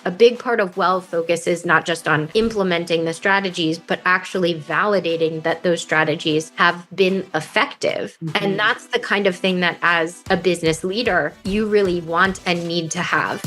A big part of WELL focus is not just on implementing the strategies, but actually validating that those strategies have been effective. Mm-hmm. And that's the kind of thing that as a business leader, you really want and need to have.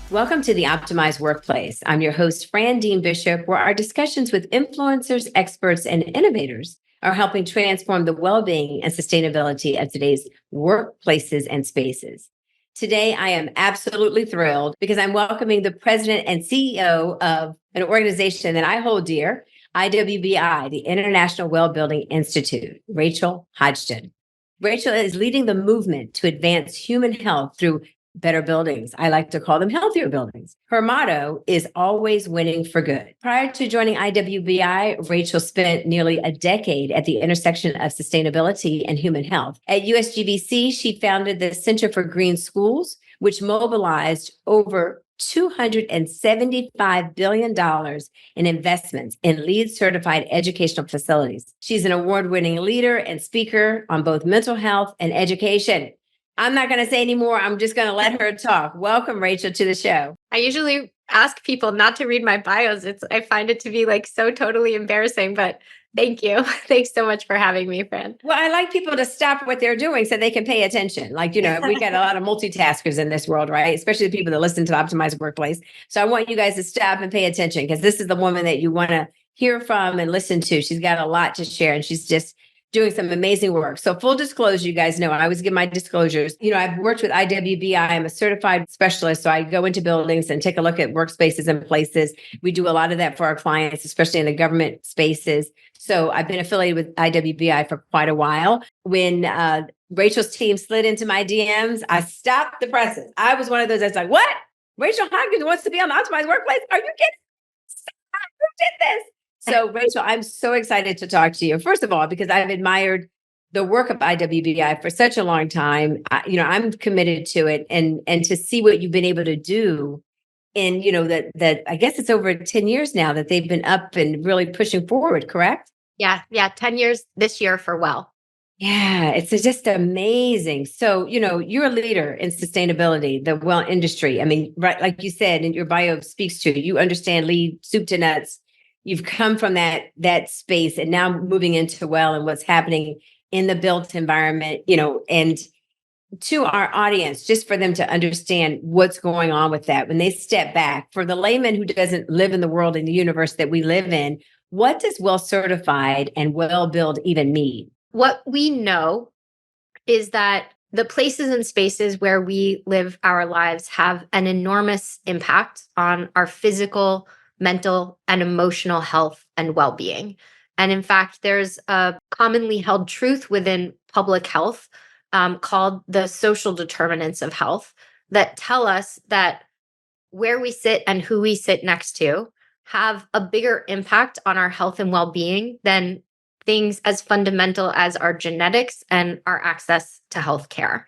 Welcome to the Optimized Workplace. I'm your host, Fran Dean Bishop, where our discussions with influencers, experts, and innovators are helping transform the well-being and sustainability of today's workplaces and spaces. Today, I am absolutely thrilled because I'm welcoming the president and CEO of an organization that I hold dear, IWBI, the International Well-Building Institute, Rachel Hodgdon. Rachel is leading the movement to advance human health through better buildings. I like to call them healthier buildings. Her motto is always winning for good. Prior to joining IWBI, Rachel spent nearly a decade at the intersection of sustainability and human health. At USGBC, she founded the Center for Green Schools, which mobilized over $275 billion in investments in LEED certified educational facilities. She's an award-winning leader and speaker on both mental health and education. I'm not going to say any more. I'm just going to let her talk. Welcome, Rachel, to the show. I usually ask people not to read my bios. I find it to be like so totally embarrassing, but thank you. Thanks so much for having me, Fran. Well, I like people to stop what they're doing so they can pay attention. Like, we got a lot of multitaskers in this world, right? Especially the people that listen to the Optimized Workplace. So I want you guys to stop and pay attention because this is the woman that you want to hear from and listen to. She's got a lot to share and she's just doing some amazing work. So full disclosure, you guys know, I always give my disclosures. I've worked with IWBI. I'm a certified specialist. So I go into buildings and take a look at workspaces and places. We do a lot of that for our clients, especially in the government spaces. So I've been affiliated with IWBI for quite a while. When Rachel's team slid into my DMs, I stopped the presses. I was one of those that's like, what? Rachel Hodgdon wants to be on the Optimized Workplace? Are you kidding? Who did this? So, Rachel, I'm so excited to talk to you. First of all, because I've admired the work of IWBI for such a long time. I'm committed to it, and to see what you've been able to do in, that I guess it's over 10 years now that they've been up and really pushing forward. Correct? Yeah, 10 years this year for WELL. Yeah, it's just amazing. So, you're a leader in sustainability, the WELL industry. I mean, right, like you said, and your bio speaks to, you understand LEED soup to nuts. You've come from that space and now moving into WELL and what's happening in the built environment, and to our audience, just for them to understand what's going on with that. When they step back, for the layman who doesn't live in the world and the universe that we live in, what does WELL certified and WELL build even mean? What we know is that the places and spaces where we live our lives have an enormous impact on our physical, mental, and emotional health and well-being. And in fact, there's a commonly held truth within public health called the social determinants of health that tell us that where we sit and who we sit next to have a bigger impact on our health and well-being than things as fundamental as our genetics and our access to healthcare.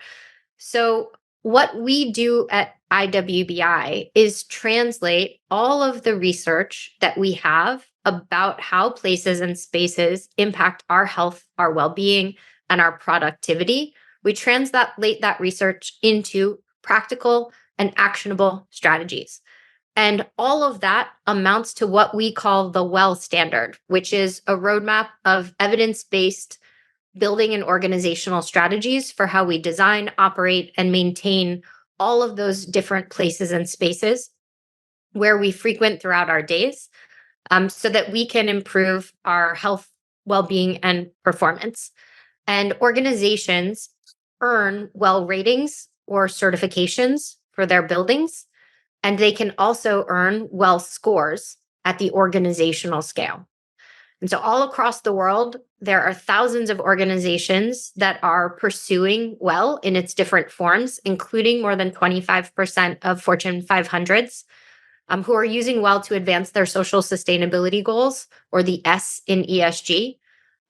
So what we do at IWBI is translate all of the research that we have about how places and spaces impact our health, our well-being, and our productivity. We translate that research into practical and actionable strategies. And all of that amounts to what we call the WELL standard, which is a roadmap of evidence-based building and organizational strategies for how we design, operate, and maintain all of those different places and spaces where we frequent throughout our days, so that we can improve our health, well-being, and performance. And organizations earn WELL ratings or certifications for their buildings, and they can also earn WELL scores at the organizational scale. And so all across the world, there are thousands of organizations that are pursuing WELL in its different forms, including more than 25% of Fortune 500s who are using WELL to advance their social sustainability goals, or the S in ESG.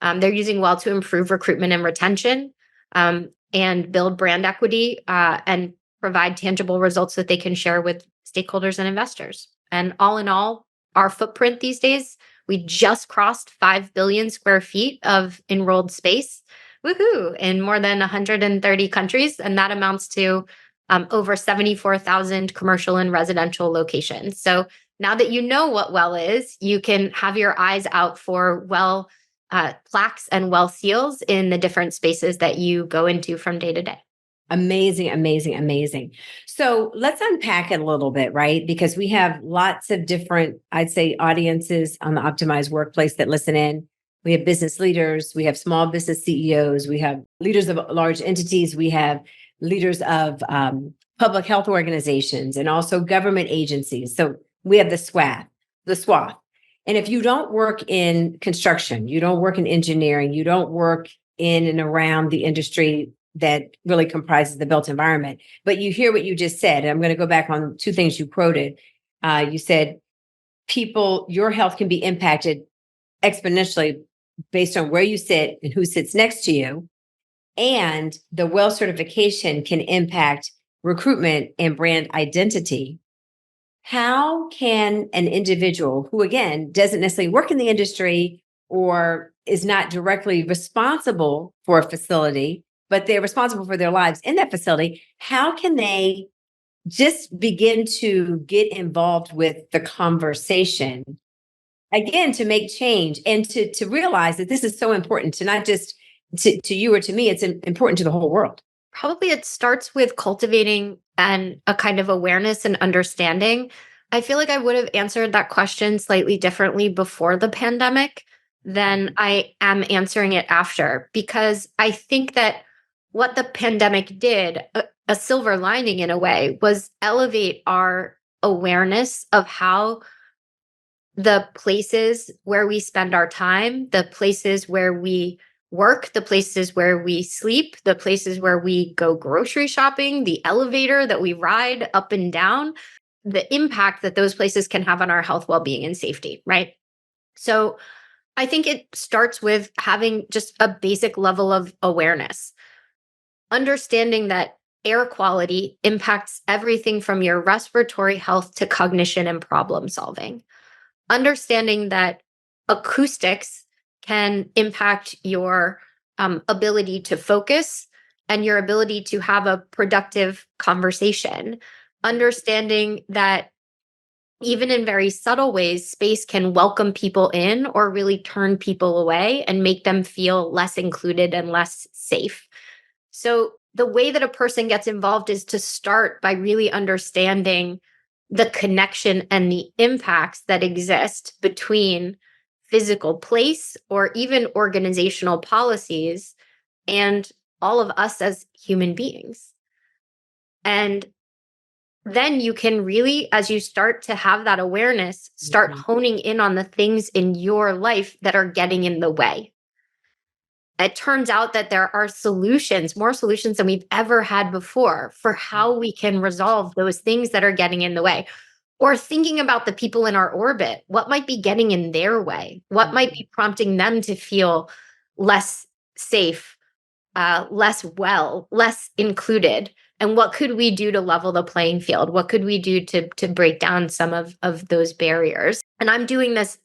They're using WELL to improve recruitment and retention and build brand equity and provide tangible results that they can share with stakeholders and investors. And all in all, our footprint these days, we just crossed 5 billion square feet of enrolled space, Woohoo! In more than 130 countries. And that amounts to over 74,000 commercial and residential locations. So now that you know what well is, you can have your eyes out for well plaques and well seals in the different spaces that you go into from day to day. Amazing, amazing, amazing. So let's unpack it a little bit, right? Because we have lots of different, I'd say, audiences on the Optimized Workplace that listen in. We have business leaders, we have small business CEOs, we have leaders of large entities, we have leaders of public health organizations, and also government agencies. So we have the swath. And if you don't work in construction, you don't work in engineering, you don't work in and around the industry that really comprises the built environment, but you hear what you just said. And I'm going to go back on two things you quoted. You said, your health can be impacted exponentially based on where you sit and who sits next to you. And the WELL certification can impact recruitment and brand identity. How can an individual who, again, doesn't necessarily work in the industry or is not directly responsible for a facility, but they're responsible for their lives in that facility, how can they just begin to get involved with the conversation, again, to make change and to realize that this is so important to not just to you or to me, it's important to the whole world? Probably it starts with cultivating a kind of awareness and understanding. I feel like I would have answered that question slightly differently before the pandemic than I am answering it after, because I think that what the pandemic did, a silver lining in a way, was elevate our awareness of how the places where we spend our time, the places where we work, the places where we sleep, the places where we go grocery shopping, the elevator that we ride up and down, the impact that those places can have on our health, well-being, and safety, right? So I think it starts with having just a basic level of awareness, understanding that air quality impacts everything from your respiratory health to cognition and problem solving. Understanding that acoustics can impact your ability to focus and your ability to have a productive conversation. Understanding that even in very subtle ways, space can welcome people in or really turn people away and make them feel less included and less safe. So the way that a person gets involved is to start by really understanding the connection and the impacts that exist between physical place or even organizational policies and all of us as human beings. And then you can really, as you start to have that awareness, start honing in on the things in your life that are getting in the way. It turns out that there are solutions, more solutions than we've ever had before, for how we can resolve those things that are getting in the way. Or thinking about the people in our orbit, what might be getting in their way? What might be prompting them to feel less safe, less well, less included? And what could we do to level the playing field? What could we do to break down some of those barriers? And I'm doing this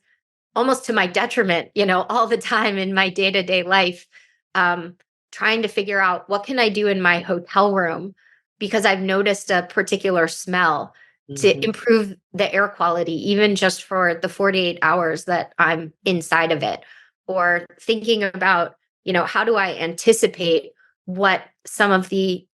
almost to my detriment, all the time in my day-to-day life, trying to figure out what can I do in my hotel room because I've noticed a particular smell to improve the air quality, even just for the 48 hours that I'm inside of it. Or thinking about, how do I anticipate what some of the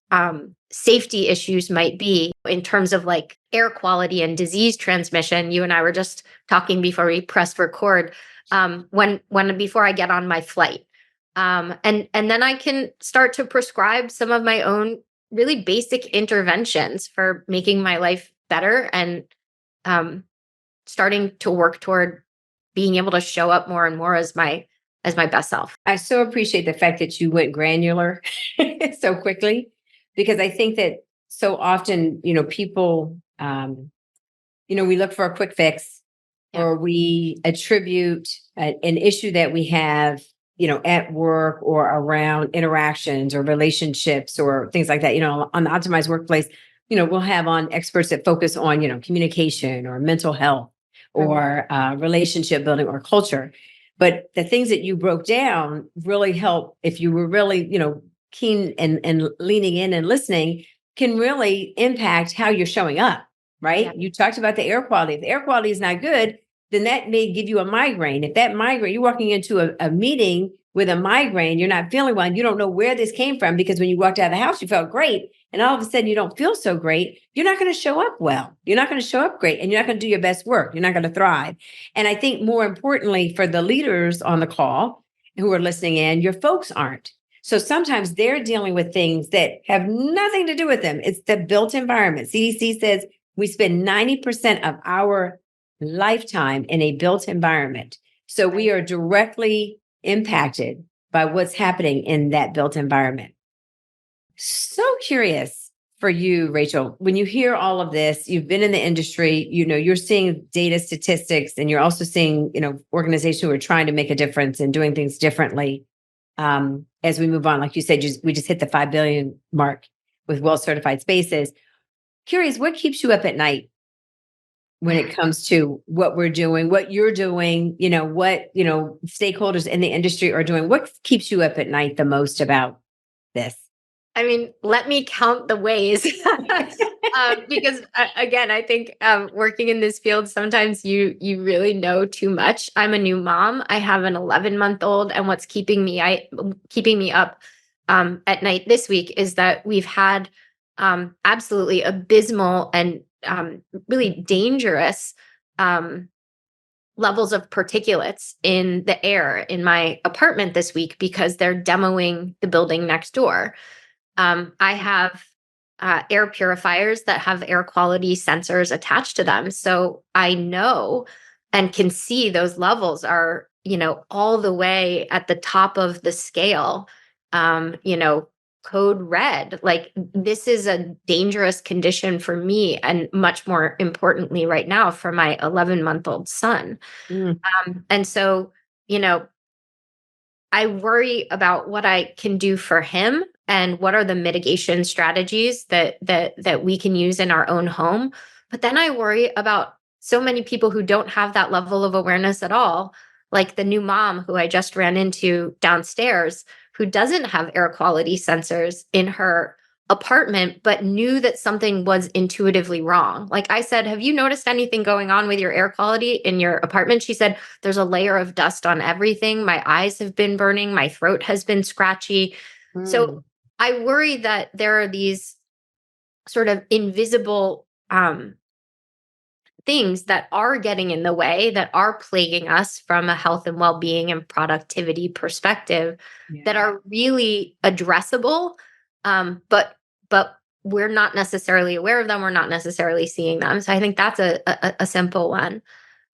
safety issues might be in terms of like air quality and disease transmission. You and I were just talking before we pressed record, before I get on my flight. And then I can start to prescribe some of my own really basic interventions for making my life better and starting to work toward being able to show up more and more as my best self. I so appreciate the fact that you went granular so quickly, because I think that so often, people, we look for a quick fix, or we attribute an issue that we have, at work or around interactions or relationships or things like that. On the Optimized Workplace, we'll have on experts that focus on, communication or mental health or relationship building or culture. But the things that you broke down really help if you were really, keen and leaning in and listening can really impact how you're showing up, right? Yeah. You talked about the air quality. If the air quality is not good, then that may give you a migraine. If that migraine, you're walking into a meeting with a migraine, you're not feeling well, and you don't know where this came from because when you walked out of the house, you felt great. And all of a sudden you don't feel so great. You're not going to show up well. You're not going to show up great, and you're not going to do your best work. You're not going to thrive. And I think more importantly for the leaders on the call who are listening in, your folks aren't. So sometimes they're dealing with things that have nothing to do with them. It's the built environment. CDC says we spend 90% of our lifetime in a built environment. So we are directly impacted by what's happening in that built environment. So curious for you, Rachel, when you hear all of this, you've been in the industry, you're seeing data statistics, and you're also seeing, organizations who are trying to make a difference and doing things differently. As we move on, like you said, we just hit the 5 billion mark with well-certified spaces. Curious, what keeps you up at night when it comes to what we're doing, what you're doing, what, stakeholders in the industry are doing? What keeps you up at night the most about this? I mean, let me count the ways. Because again, I think working in this field, sometimes you really know too much. I'm a new mom. I have an 11-month-old, and what's keeping me up at night this week is that we've had absolutely abysmal and really dangerous levels of particulates in the air in my apartment this week because they're demoing the building next door. I have air purifiers that have air quality sensors attached to them. So I know and can see those levels are, all the way at the top of the scale, code red. Like, this is a dangerous condition for me, and much more importantly right now for my 11-month-old son. And so, I worry about what I can do for him and what are the mitigation strategies that we can use in our own home. But then I worry about so many people who don't have that level of awareness at all, like the new mom who I just ran into downstairs, who doesn't have air quality sensors in her apartment, but knew that something was intuitively wrong. Like I said, have you noticed anything going on with your air quality in your apartment? She said, there's a layer of dust on everything. My eyes have been burning. My throat has been scratchy. So I worry that there are these sort of invisible things that are getting in the way, that are plaguing us from a health and well-being and productivity perspective, that are really addressable. But we're not necessarily aware of them. We're not necessarily seeing them. So I think that's a simple one.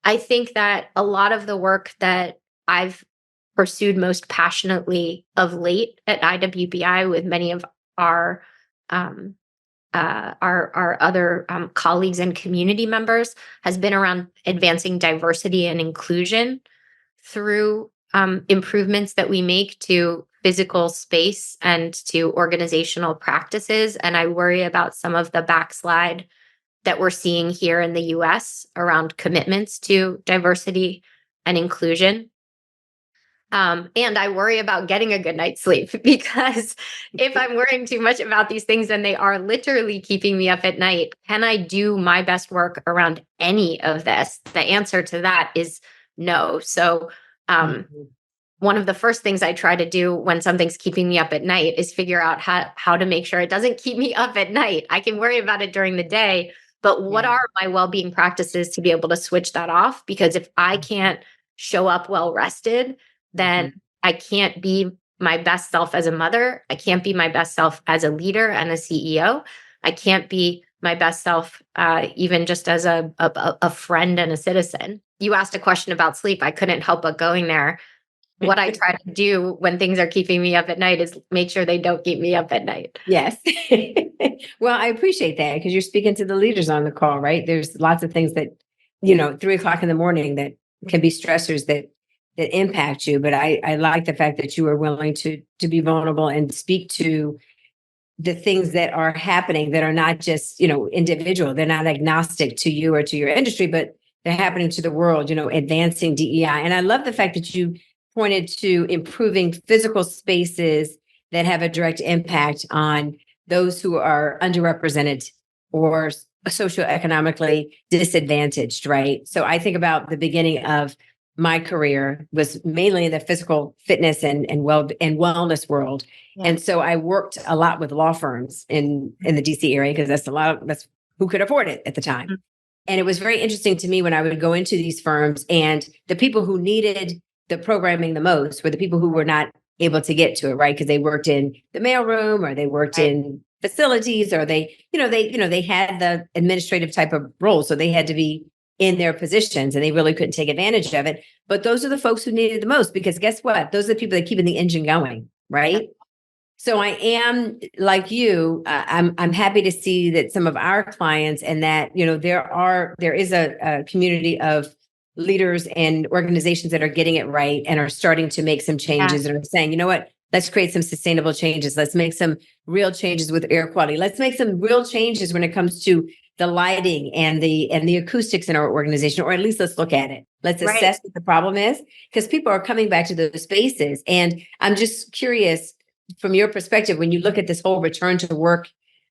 I think that a lot of the work that I've pursued most passionately of late at IWBI with many of our other colleagues and community members has been around advancing diversity and inclusion through improvements that we make to physical space and to organizational practices. And I worry about some of the backslide that we're seeing here in the US around commitments to diversity and inclusion. And I worry about getting a good night's sleep, because if I'm worrying too much about these things and they are literally keeping me up at night, can I do my best work around any of this? The answer to that is no. So one of the first things I try to do when something's keeping me up at night is figure out how to make sure it doesn't keep me up at night. I can worry about it during the day, but what are my well-being practices to be able to switch that off? Because if I can't show up well rested, then I can't be my best self as a mother. I can't be my best self as a leader and a CEO. I can't be my best self even just as a friend and a citizen. You asked a question about sleep. I couldn't help but going there. What I try to do when things are keeping me up at night is make sure they don't keep me up at night. Yes. Well, I appreciate that, because you're speaking to the leaders on the call, right? There's lots of things that, 3:00 in the morning that can be stressors that impact you. But I like the fact that you are willing to be vulnerable and speak to the things that are happening that are not just, individual. They're not agnostic to you or to your industry, but that are happening to the world, advancing DEI. And I love the fact that you pointed to improving physical spaces that have a direct impact on those who are underrepresented or socioeconomically disadvantaged, right? So I think about the beginning of my career was mainly in the physical fitness and wellness world. Yeah. And so I worked a lot with law firms in the DC area because that's who could afford it at the time. Mm-hmm. And it was very interesting to me when I would go into these firms, and the people who needed the programming the most were the people who were not able to get to it, right? Because they worked in the mailroom, or they worked in facilities, or they had the administrative type of role. So they had to be in their positions and they really couldn't take advantage of it. But those are the folks who needed it the most, because guess what? Those are the people that are keeping the engine going, right? So I am like you. I'm happy to see that some of our clients, and that there is a community of leaders and organizations that are getting it right and are starting to make some changes and are saying, you know what, let's create some sustainable changes. Let's make some real changes with air quality. Let's make some real changes when it comes to the lighting and the acoustics in our organization, or at least let's look at it. Let's assess what the problem is, because people are coming back to those spaces. And I'm just curious, from your perspective, when you look at this whole return to work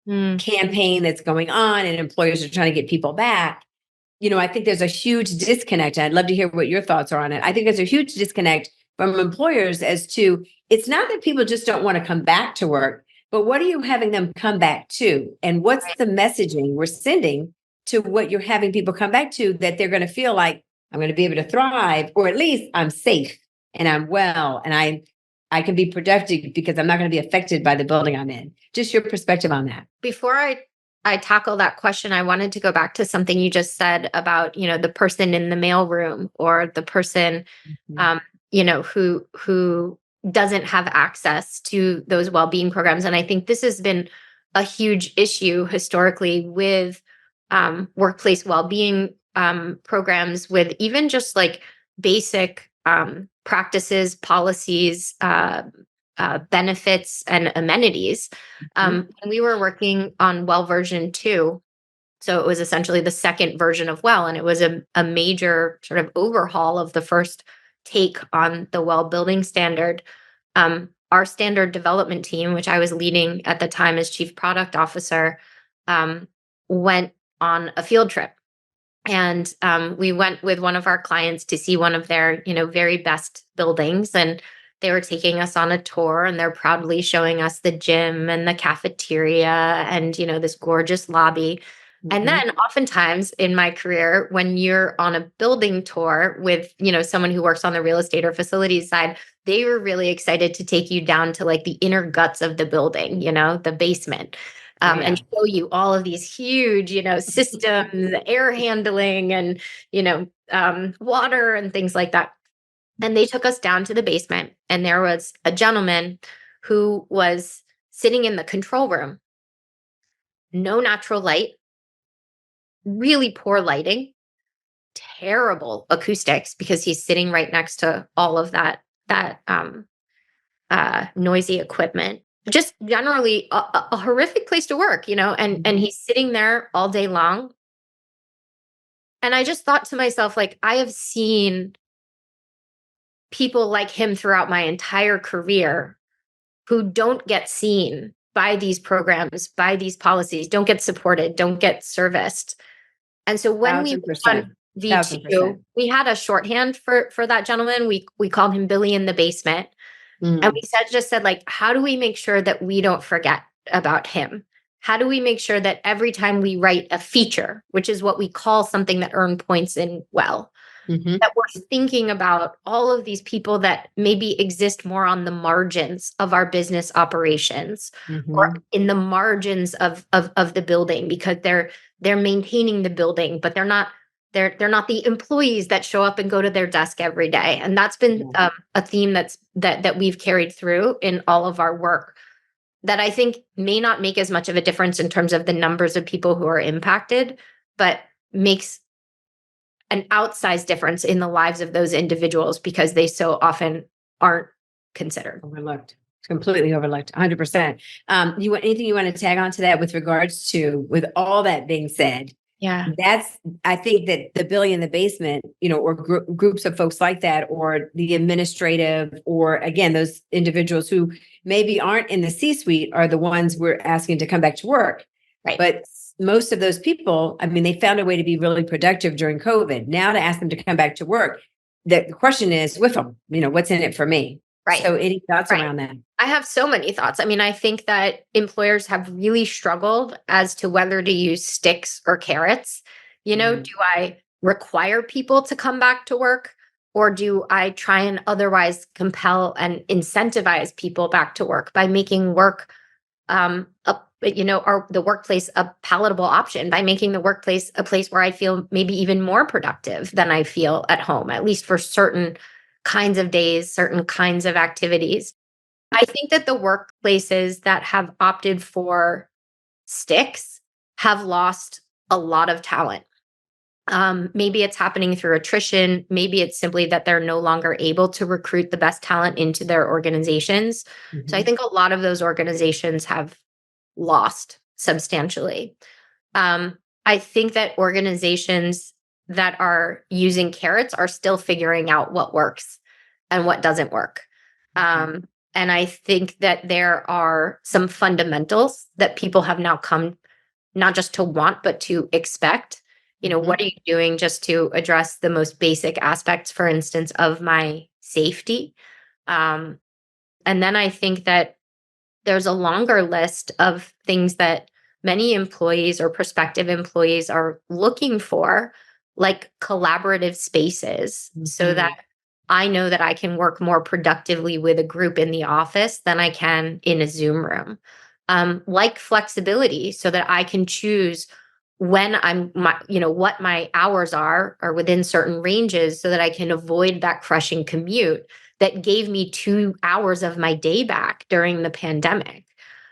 campaign that's going on and employers are trying to get people back, I think there's a huge disconnect. I'd love to hear what your thoughts are on it. I think there's a huge disconnect from employers as to, it's not that people just don't want to come back to work, but what are you having them come back to? And what's the messaging we're sending to what you're having people come back to, that they're going to feel like, I'm going to be able to thrive, or at least I'm safe and I'm well and I can be productive because I'm not going to be affected by the building I'm in. Just your perspective on that. Before I tackle that question, I wanted to go back to something you just said about, the person in the mailroom, or the person, who doesn't have access to those well-being programs. And I think this has been a huge issue historically with workplace well-being programs, with even just like basic practices, policies, benefits, and amenities. And we were working on Well version 2. So it was essentially the second version of Well, and it was a major sort of overhaul of the first take on the Well building standard. Our standard development team, which I was leading at the time as chief product officer, went on a field trip. And we went with one of our clients to see one of their, very best buildings. And they were taking us on a tour, and they're proudly showing us the gym and the cafeteria and, this gorgeous lobby. And then oftentimes in my career, when you're on a building tour with, someone who works on the real estate or facilities side, they were really excited to take you down to like the inner guts of the building, the basement. And show you all of these huge, systems, air handling, and, water and things like that. And they took us down to the basement, and there was a gentleman who was sitting in the control room. No natural light, really poor lighting, terrible acoustics, because he's sitting right next to all of that noisy equipment. Just generally a horrific place to work, and he's sitting there all day long. And I just thought to myself, like, I have seen people like him throughout my entire career who don't get seen by these programs, by these policies, don't get supported, don't get serviced. And so when we were on V2, we had a shorthand for that gentleman. We called him Billy in the basement. And we just said, like, how do we make sure that we don't forget about him? How do we make sure that every time we write a feature, which is what we call something that earn points in Well, that we're thinking about all of these people that maybe exist more on the margins of our business operations, or in the margins of the building, because they're maintaining the building, but they're not the employees that show up and go to their desk every day. And that's been a theme that we've carried through in all of our work, that I think may not make as much of a difference in terms of the numbers of people who are impacted, but makes an outsized difference in the lives of those individuals, because they so often aren't considered. Overlooked. Completely overlooked. 100%. Anything you want to tag on to that with regards to, with all that being said, Yeah. I think that the Billy in the basement, or groups of folks like that, or the administrative, or again, those individuals who maybe aren't in the C-suite are the ones we're asking to come back to work. Right. But most of those people, I mean, they found a way to be really productive during COVID. Now to ask them to come back to work, the question is with them, what's in it for me? Right. So any thoughts Right. around that? I have so many thoughts. I mean, I think that employers have really struggled as to whether to use sticks or carrots. Mm. Do I require people to come back to work, or do I try and otherwise compel and incentivize people back to work by making work the workplace a palatable option, by making the workplace a place where I feel maybe even more productive than I feel at home, at least for certain kinds of days, certain kinds of activities. I think that the workplaces that have opted for sticks have lost a lot of talent. Maybe it's happening through attrition. Maybe it's simply that they're no longer able to recruit the best talent into their organizations. So I Mhm. think a lot of those organizations have lost substantially. I think that organizations that are using carrots are still figuring out what works and what doesn't work. Um, and I think that there are some fundamentals that people have now come not just to want, but to expect. What are you doing just to address the most basic aspects, for instance, of my safety? Um, and then I think that there's a longer list of things that many employees or prospective employees are looking for, like collaborative spaces, so that I know that I can work more productively with a group in the office than I can in a Zoom room. Like flexibility, so that I can choose when what my hours are within certain ranges, so that I can avoid that crushing commute that gave me 2 hours of my day back during the pandemic.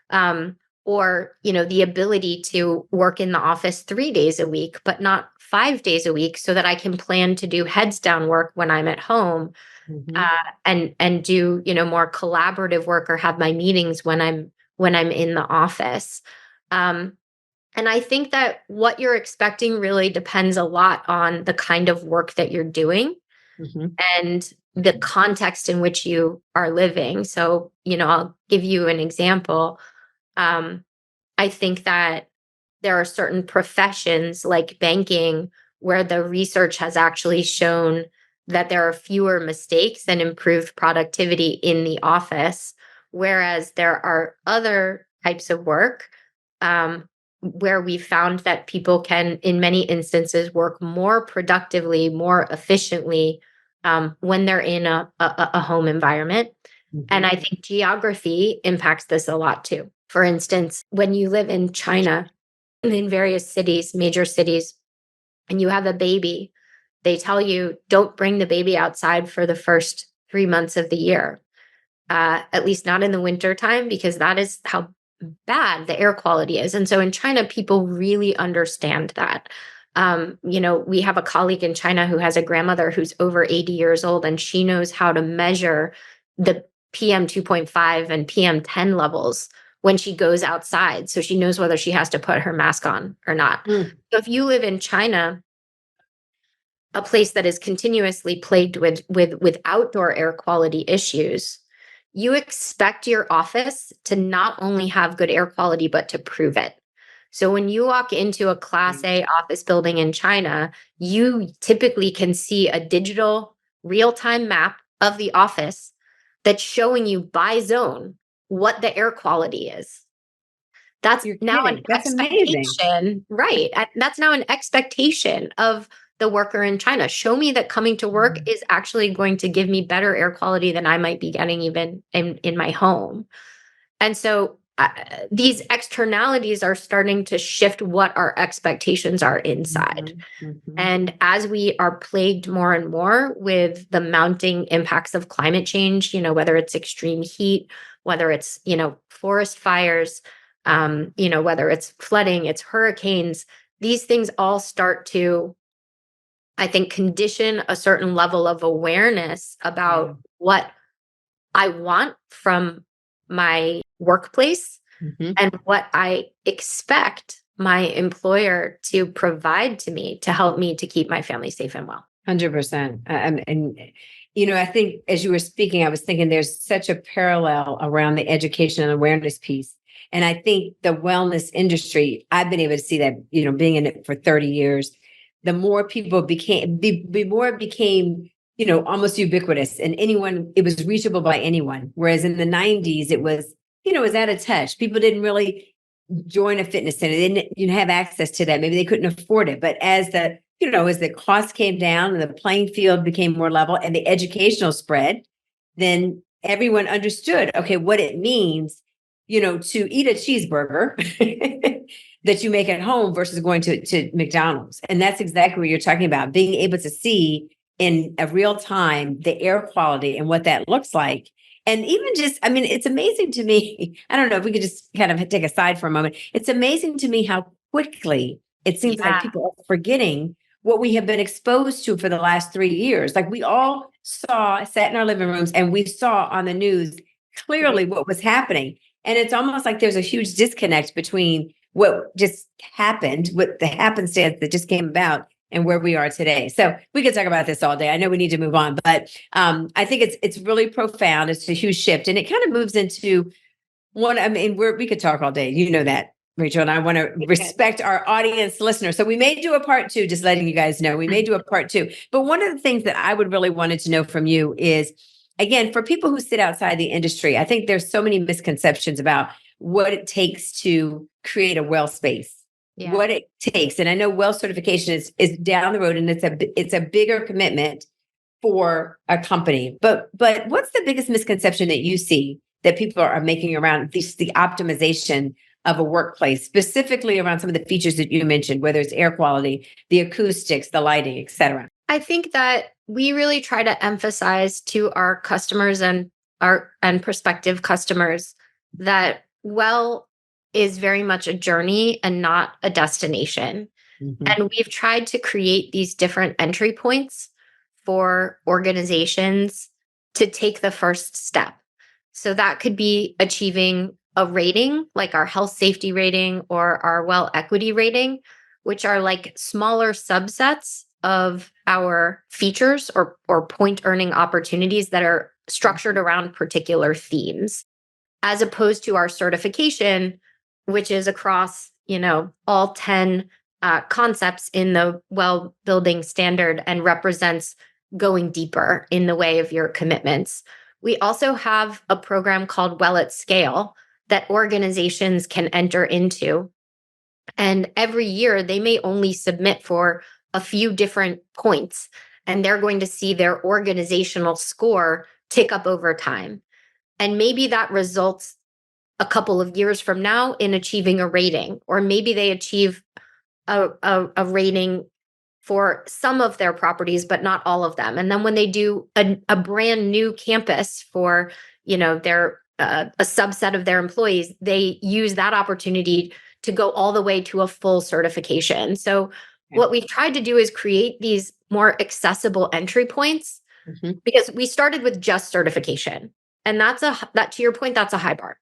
Um, or, the ability to work in the office 3 days a week, but not 5 days a week, so that I can plan to do heads down work when I'm at home, Mhm. and do, more collaborative work, or have my meetings when I'm in the office. Um, and I think that what you're expecting really depends a lot on the kind of work that you're doing Mhm. and the context in which you are living. So, I'll give you an example. Um, I think that there are certain professions like banking where the research has actually shown that there are fewer mistakes and improved productivity in the office, whereas there are other types of work, where we found that people can, in many instances, work more productively, more efficiently, when they're in a home environment. And Mhm. I think geography impacts this a lot too. For instance, when you live in China, in various cities, major cities, and you have a baby, they tell you don't bring the baby outside for the first 3 months of the year, at least not in the winter time, because that is how bad the air quality is. And so in China, people really understand that. We have a colleague in China who has a grandmother who's over 80 years old, and she knows how to measure the PM 2.5 and PM 10 levels when she goes outside. So she knows whether she has to put her mask on or not. Mm. So if you live in China, a place that is continuously plagued with outdoor air quality issues, you expect your office to not only have good air quality, but to prove it. So when you walk into a Class A office building in China, you typically can see a digital real-time map of the office that's showing you by zone what the air quality is. That's You're now an kidding. That's amazing. expectation, right? That's now an expectation of the worker in China. Show me that coming to work is actually going to give me better air quality than I might be getting even in my home. And so these externalities are starting to shift what our expectations are inside. Mhm. Mhm. And as we are plagued more and more with the mounting impacts of climate change, whether it's extreme heat, whether it's, forest fires, whether it's flooding, it's hurricanes, these things all start to, I think, condition a certain level of awareness Yeah. about what I want from my workplace Mhm. and what I expect my employer to provide to me to help me to keep my family safe and well. 100%. And, I think as you were speaking, I was thinking there's such a parallel around the education and awareness piece. And I think the wellness industry, I've been able to see that, being in it for 30 years, the more people became, the more it became, almost ubiquitous, and it was reachable by anyone. Whereas in the 90s, it was, it was out of touch. People didn't really join a fitness center. They didn't have access to that. Maybe they couldn't afford it. But as the cost came down and the playing field became more level and the educational spread, then everyone understood, okay, what it means, to eat a cheeseburger that you make at home versus going to McDonald's. And that's exactly what you're talking about, being able to see in a real time the air quality and what that looks like. And even just, it's amazing to me. I don't know if we could just kind of take a side for a moment. It's amazing to me how quickly it seems like people are forgetting what we have been exposed to for the last 3 years. Like we all sat in our living rooms and we saw on the news clearly what was happening. And it's almost like there's a huge disconnect between what just happened, what the happenstance that just came about, and where we are today. So we could talk about this all day. I know we need to move on, but I think it's really profound. It's a huge shift, and it kind of moves into one. We could talk all day. You know that, Rachel, and I want to respect our audience listeners. So we may do a part 2, just letting you guys know, we may do a part 2. But one of the things that I would really wanted to know from you is, again, for people who sit outside the industry, I think there's so many misconceptions about what it takes to create a well space. Yeah. What it takes. And I know well certification is down the road, and it's a bigger commitment for a company. But what's the biggest misconception that you see that people are making around the optimization of a workplace, specifically around some of the features that you mentioned, whether it's air quality, the acoustics, the lighting, et cetera? I think that we really try to emphasize to our customers and prospective customers that is very much a journey and not a destination. Mm-hmm. And we've tried to create these different entry points for organizations to take the first step. So that could be achieving a rating, like our health safety rating or our well equity rating, which are like smaller subsets of our features or point earning opportunities that are structured around particular themes, as opposed to our certification, which is across, all 10 concepts in the well building standard and represents going deeper in the way of your commitments. We also have a program called Well at Scale that organizations can enter into. And every year they may only submit for a few different points, and they're going to see their organizational score tick up over time. And maybe that results a couple of years from now in achieving a rating, or maybe they achieve a rating for some of their properties, but not all of them. And then when they do a brand new campus for, their a subset of their employees, they use that opportunity to go all the way to a full certification. So what we've tried to do is create these more accessible entry points, because we started with just certification. And that to your point, that's a high bar.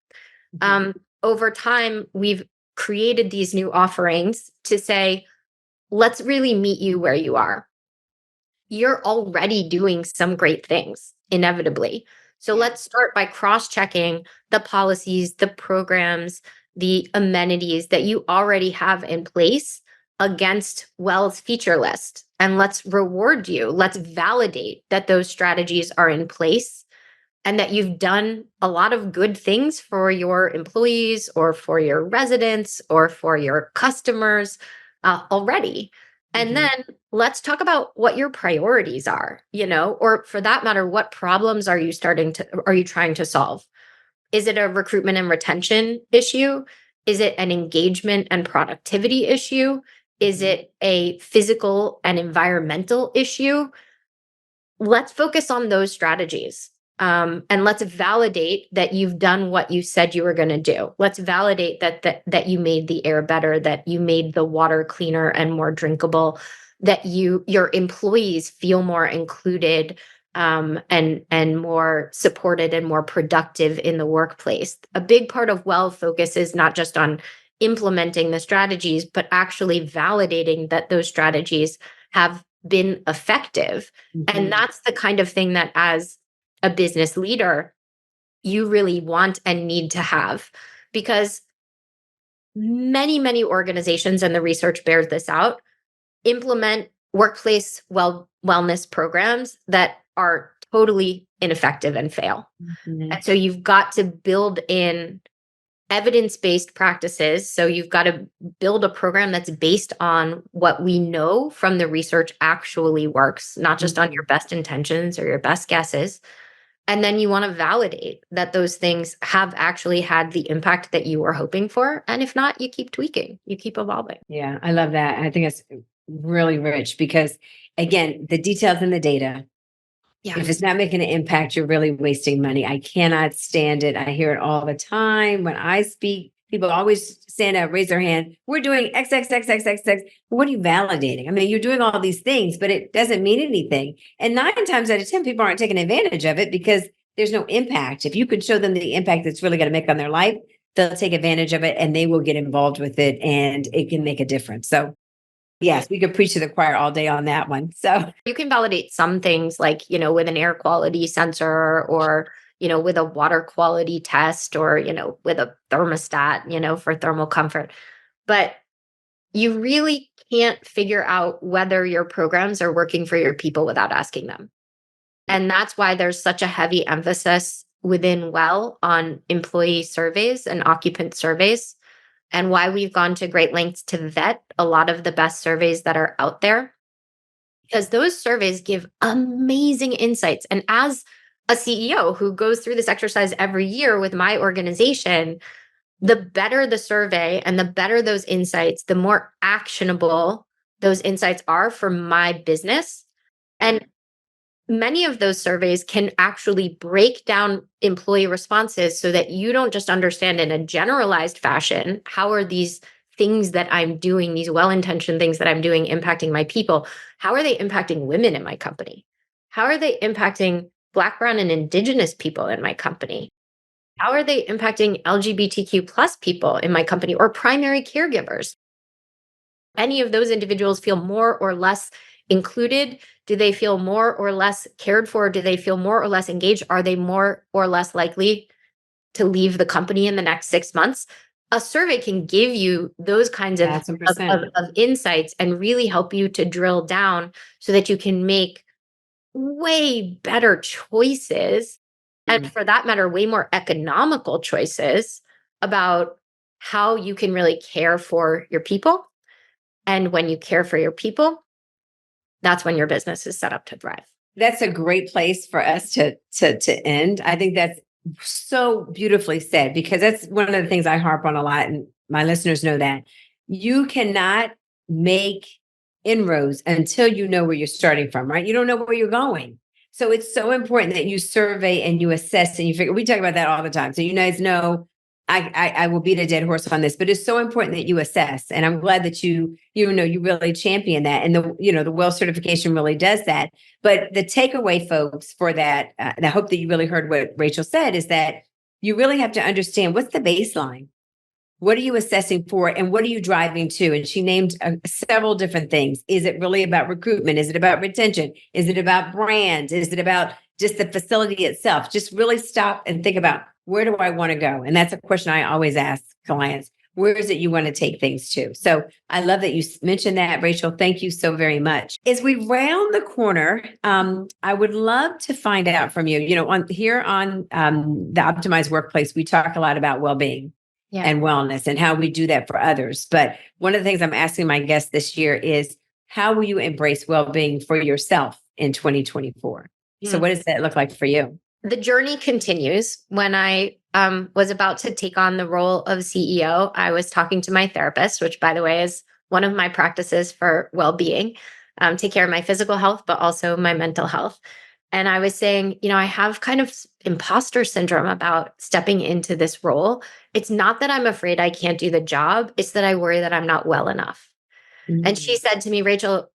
Over time, we've created these new offerings to say, let's really meet you where you are. You're already doing some great things, inevitably. So let's start by cross-checking the policies, the programs, the amenities that you already have in place against Well's feature list. And let's reward you. Let's validate that those strategies are in place and that you've done a lot of good things for your employees or for your residents or for your customers already. And then let's talk about what your priorities are, or for that matter, what problems are you trying to solve? Is it a recruitment and retention issue? Is it an engagement and productivity issue? Is it a physical and environmental issue? Let's focus on those strategies. And let's validate that you've done what you said you were going to do. Let's validate that you made the air better, that you made the water cleaner and more drinkable, that your employees feel more included, and more supported and more productive in the workplace. A big part of Well focus is not just on implementing the strategies, but actually validating that those strategies have been effective. And that's the kind of thing that as a business leader, you really want and need to have, because many organizations, and the research bears this out, implement workplace wellness programs that are totally ineffective and fail. And so you've got to build in evidence-based practices. So you've got to build a program that's based on what we know from the research actually works, not just on your best intentions or your best guesses. And then you want to validate that those things have actually had the impact that you were hoping for. And if not, you keep tweaking, you keep evolving. Yeah, I love that. I think it's really rich because, again, the details in the data. Yeah. If it's not making an impact, you're really wasting money. I cannot stand it. I hear it all the time. When I speak, people always stand up, raise their hand. We're doing X, X, X, X, X, X. What are you validating? I mean, you're doing all these things, but it doesn't mean anything. And 9 times out of 10, people aren't taking advantage of it because there's no impact. If you could show them the impact that's really going to make on their life, they'll take advantage of it and they will get involved with it and it can make a difference. So yes, we could preach to the choir all day on that one. So you can validate some things like, with an air quality sensor, or, with a water quality test, or, with a thermostat, for thermal comfort. But you really can't figure out whether your programs are working for your people without asking them. And that's why there's such a heavy emphasis within Well on employee surveys and occupant surveys, and why we've gone to great lengths to vet a lot of the best surveys that are out there, because those surveys give amazing insights. And as a CEO who goes through this exercise every year with my organization, the better the survey and the better those insights, the more actionable those insights are for my business. And many of those surveys can actually break down employee responses so that you don't just understand in a generalized fashion, how are these things that I'm doing, these well-intentioned things that I'm doing, impacting my people? How are they impacting women in my company? How are they impacting Black, Brown, and Indigenous people in my company? How are they impacting LGBTQ plus people in my company, or primary caregivers? Any of those individuals feel more or less included? Do they feel more or less cared for? Do they feel more or less engaged? Are they more or less likely to leave the company in the next 6 months? A survey can give you those kinds of, that's of insights and really help you to drill down so that you can make way better choices. And for that matter, way more economical choices about how you can really care for your people. And when you care for your people, that's when your business is set up to thrive. That's a great place for us to end. I think that's so beautifully said, because that's one of the things I harp on a lot, and my listeners know that you cannot make inroads until you know where you're starting from, right? You don't know where you're going. So it's so important that you survey and you assess and you figure. We talk about that all the time. So you guys know I will beat a dead horse on this, but it's so important that you assess. And I'm glad that you really champion that. And the Well certification really does that. But the takeaway, folks, for that, and I hope that you really heard what Rachel said, is that you really have to understand what's the baseline. What are you assessing for and what are you driving to? And she named several different things. Is it really about recruitment? Is it about retention? Is it about brand? Is it about just the facility itself? Just really stop and think about, where do I want to go? And that's a question I always ask clients. Where is it you want to take things to? So I love that you mentioned that, Rachel. Thank you so very much. As we round the corner, I would love to find out from you, on the Optimized Workplace, we talk a lot about well-being. Yeah. And wellness and how we do that for others. But one of the things I'm asking my guests this year is, how will you embrace well-being for yourself in 2024? So what does that look like for you? The journey continues. When I was about to take on the role of CEO, I was talking to my therapist, which, by the way, is one of my practices for well-being, take care of my physical health, but also my mental health. And I was saying, I have kind of imposter syndrome about stepping into this role. It's not that I'm afraid I can't do the job. It's that I worry that I'm not well enough. Mm-hmm. And she said to me, Rachel,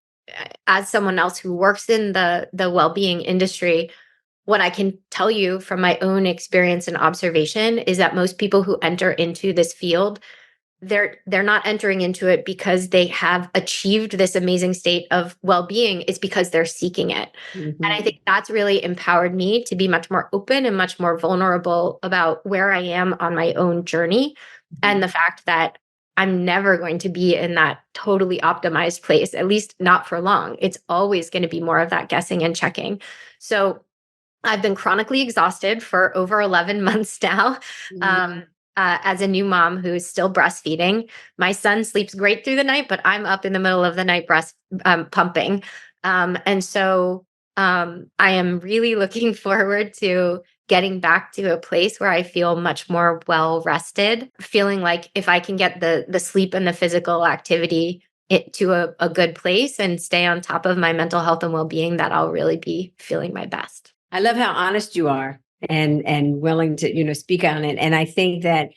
as someone else who works in the well-being industry, what I can tell you from my own experience and observation is that most people who enter into this field they're not entering into it because they have achieved this amazing state of well-being. It's because they're seeking it. And I think that's really empowered me to be much more open and much more vulnerable about where I am on my own journey, and the fact that I'm never going to be in that totally optimized place, at least not for long. It's always going to be more of that guessing and checking. So I've been chronically exhausted for over 11 months now. As a new mom who is still breastfeeding, my son sleeps great through the night, but I'm up in the middle of the night pumping. And so I am really looking forward to getting back to a place where I feel much more well rested, feeling like if I can get the sleep and the physical activity to a good place and stay on top of my mental health and well-being, that I'll really be feeling my best. I love how honest you are and willing to, speak on it. And I think that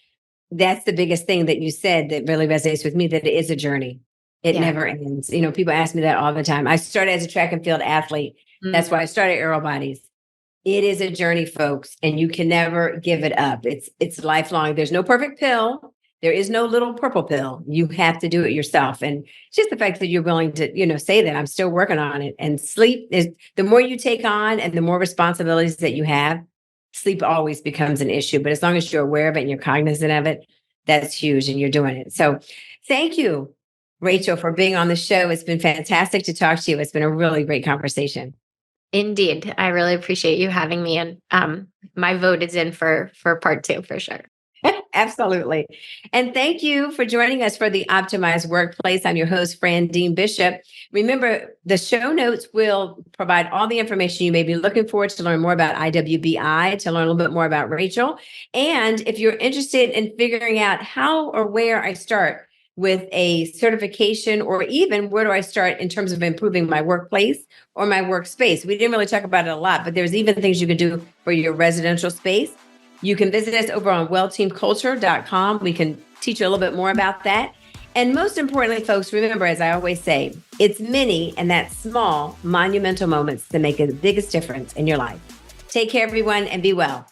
that's the biggest thing that you said that really resonates with me, that it is a journey. It never ends. People ask me that all the time. I started as a track and field athlete. That's why I started Aero Bodies. It is a journey, folks, and you can never give it up. It's lifelong. There's no perfect pill. There is no little purple pill. You have to do it yourself. And just the fact that you're willing to, say that I'm still working on it. And sleep is, the more you take on and the more responsibilities that you have, sleep always becomes an issue. But as long as you're aware of it and you're cognizant of it, that's huge, and you're doing it. So thank you, Rachel, for being on the show. It's been fantastic to talk to you. It's been a really great conversation. Indeed. I really appreciate you having me. And my vote is in for part 2 for sure. Absolutely. And thank you for joining us for the Optimized Workplace. I'm your host, Fran Dean Bishop. Remember, the show notes will provide all the information you may be looking for to learn more about IWBI, to learn a little bit more about Rachel. And if you're interested in figuring out how or where I start with a certification, or even where do I start in terms of improving my workplace or my workspace, we didn't really talk about it a lot, but there's even things you can do for your residential space. You can visit us over on wellteamculture.com. We can teach you a little bit more about that. And most importantly, folks, remember, as I always say, it's many and that small, monumental moments that make the biggest difference in your life. Take care, everyone, and be well.